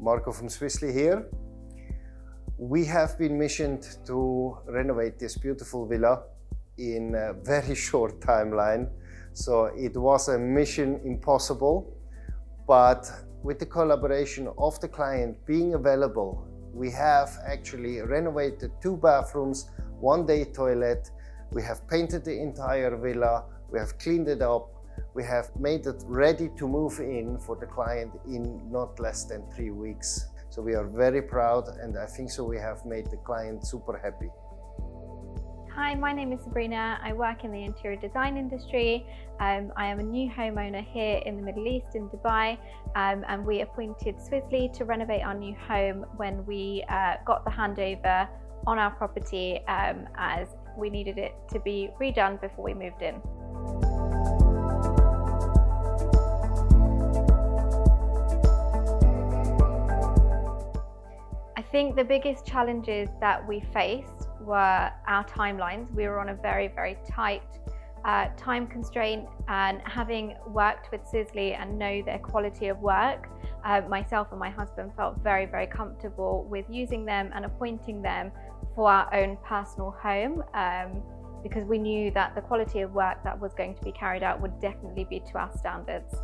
Marco from Swissley here. We have been missioned to renovate this beautiful villa in a very short timeline. So it was a mission impossible, but with the collaboration of the client being available, we have actually renovated 2 bathrooms, 1-day toilet. We have painted the entire villa. We have cleaned it up. We have made it ready to move in for the client in not less than 3 weeks. So we are very proud, and I think so we have made the client super happy. Hi, my name is Sabrina. I work in the interior design industry. I am a new homeowner here in the Middle East, in Dubai, and we appointed Swissley to renovate our new home when we got the handover on our property, as we needed it to be redone before we moved in. I think the biggest challenges that we faced were our timelines. We were on a very, very tight time constraint, and having worked with Swissley and know their quality of work, myself and my husband felt very, very comfortable with using them and appointing them for our own personal home, because we knew that the quality of work that was going to be carried out would definitely be to our standards.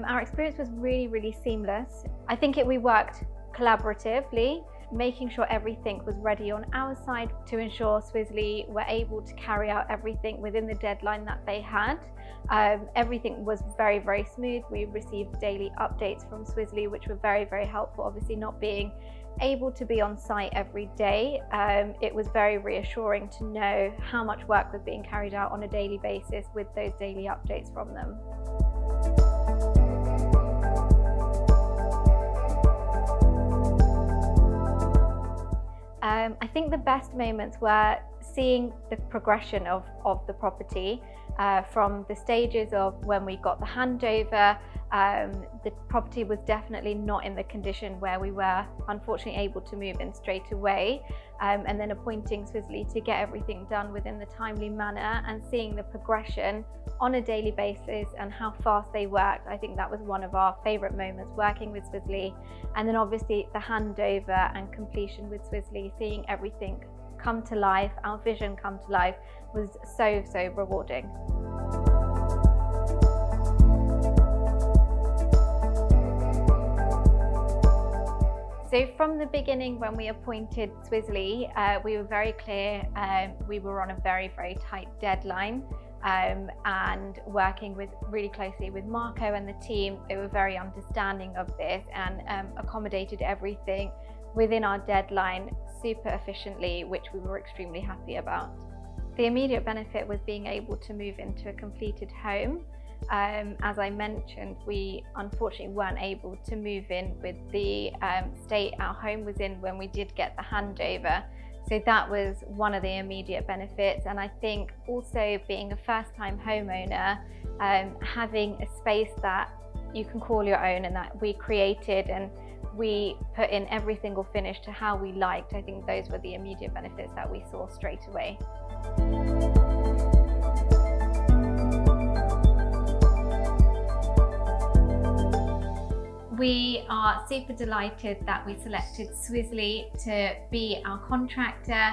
Our experience was really, really seamless. I think we worked collaboratively, making sure everything was ready on our side to ensure Swissley were able to carry out everything within the deadline that they had. Everything was very, very smooth. We received daily updates from Swissley, which were very, very helpful. Obviously, not being able to be on site every day, it was very reassuring to know how much work was being carried out on a daily basis with those daily updates from them. I think the best moments were seeing the progression of the property, from the stages of when we got the handover. The property was definitely not in the condition where we were unfortunately able to move in straight away, and then appointing Swissley to get everything done within the timely manner, and seeing the progression on a daily basis and how fast they worked. I think that was one of our favourite moments, working with Swissley. And then obviously the handover and completion with Swissley, seeing everything come to life, our vision come to life, was so, so rewarding. So from the beginning, when we appointed Swissley, we were very clear. We were on a very, very tight deadline, and working really closely with Marco and the team, they were very understanding of this and accommodated everything within our deadline super efficiently, which we were extremely happy about. The immediate benefit was being able to move into a completed home. As I mentioned, we unfortunately weren't able to move in with the state our home was in when we did get the handover. So that was one of the immediate benefits. And I think also, being a first-time homeowner, having a space that you can call your own and that we created and we put in every single finish to how we liked, I think those were the immediate benefits that we saw straight away. We are super delighted that we selected Swissley to be our contractor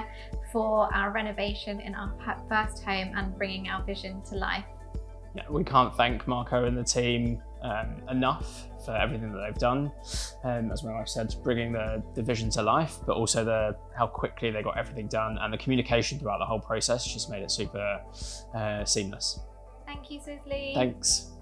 for our renovation in our first home and bringing our vision to life. Yeah, we can't thank Marco and the team enough for everything that they've done. As my wife said, bringing the vision to life, but also how quickly they got everything done, and the communication throughout the whole process just made it super seamless. Thank you, Swissley. Thanks.